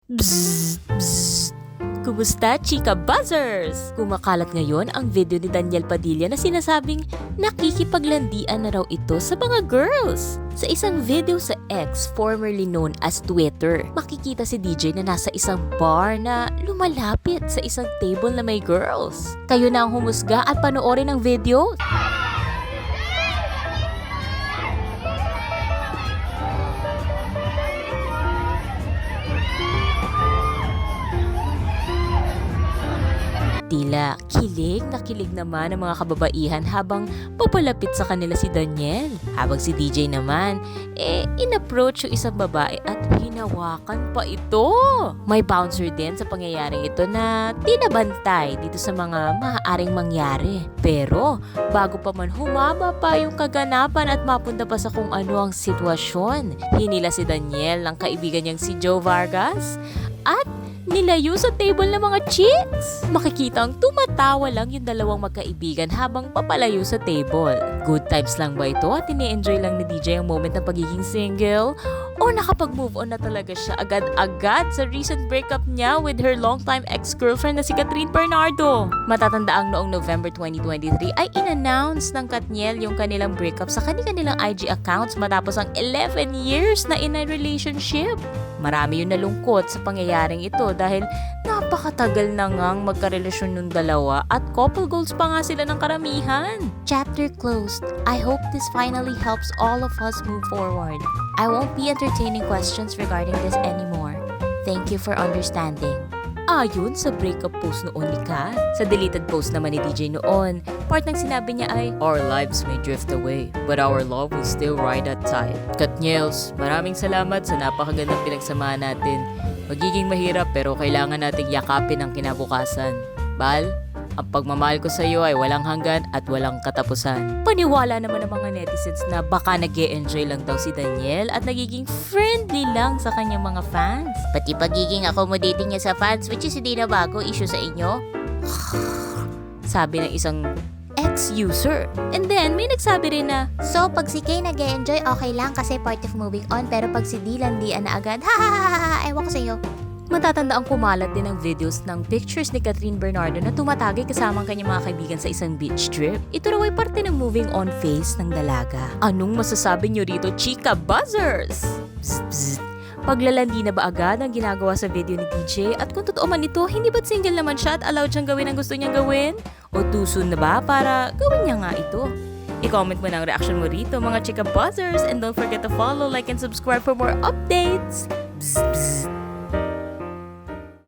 Bzzz, bzzz. Kumusta, Chika Buzzers? Kumakalat ngayon ang video ni Daniel Padilla na sinasabing nakikipaglandian na raw ito sa mga girls. Sa isang video sa X, formerly known as Twitter, makikita si DJ na nasa isang bar na lumalapit sa isang table na may girls. Kayo na ang humusga at panoorin ang video. Tila kilig na kilig naman ang mga kababaihan habang papalapit sa kanila si Daniel. Habang si DJ naman, in-approach yung isang babae at hinawakan pa ito. May bouncer din sa pangyayaring ito na tinabantay dito sa mga maaaring mangyari. Pero bago pa man humaba pa yung kaganapan at mapunta pa sa kung ano ang sitwasyon, hinila si Daniel ng kaibigan niyang si Joe Vargas at nilayo sa table ng mga chicks. Makikita ang tumatawa lang yung dalawang magkaibigan habang papalayo sa table. Good times lang ba ito at ini-enjoy lang ni DJ ang moment ng pagiging single? O nakapag-move on na talaga siya agad-agad sa recent breakup niya with her longtime ex-girlfriend na si Catherine Bernardo? Matatandaang noong November 2023 ay in-announce ng Katniel yung kanilang breakup sa kanilang IG accounts matapos ang 11 years na in a relationship. Marami yung nalungkot sa pangyayaring ito dahil napakatagal na ngang magkarelasyon ng dalawa at couple goals pa nga sila ng karamihan. Chapter closed. I hope this finally helps all of us move forward. I won't be entertaining questions regarding this anymore. Thank you for understanding. Ayon sa breakup post noon ni Kat, sa deleted post naman ni DJ noon, part ng sinabi niya ay, "Our lives may drift away, but our love will still ride that tide." Katniels, maraming salamat sa napakagandang pinagsamahan natin. Magiging mahirap pero kailangan nating yakapin ang kinabukasan. Bal, ang pagmamahal ko sa iyo ay walang hanggan at walang katapusan. Paniwala naman ng mga netizens na baka nag-e-enjoy lang daw si Daniel at nagiging friendly lang sa kanyang mga fans. Pati pagiging accommodating niya sa fans, which is hindi na bago issue sa inyo. Sabi ng isang ex-user. And then, may nagsabi rin na, So, pag si Kay nag-e-enjoy, okay lang kasi part of moving on. Pero pag si Dylan, di na agad. Ha ha ha ha, ewan ko sa'yo. matatanda ang kumalat din ng videos ng pictures ni Catherine Bernardo na tumatagay kasama ang kanyang mga kaibigan sa isang beach trip. Ito raw ay parte ng moving on phase ng dalaga. Anong masasabi nyo rito, Chika Buzzers? Psst, psst. Paglalandi na ba agad ang ginagawa sa video ni DJ? At kung totoo man ito, hindi ba't single naman siya at allowed siyang gawin ang gusto niyang gawin? O too soon na ba para gawin niya nga ito? I-comment mo na ang reaction mo rito mga Chika Buzzers and don't forget to follow, like, and subscribe for more updates. Bzz, bzz.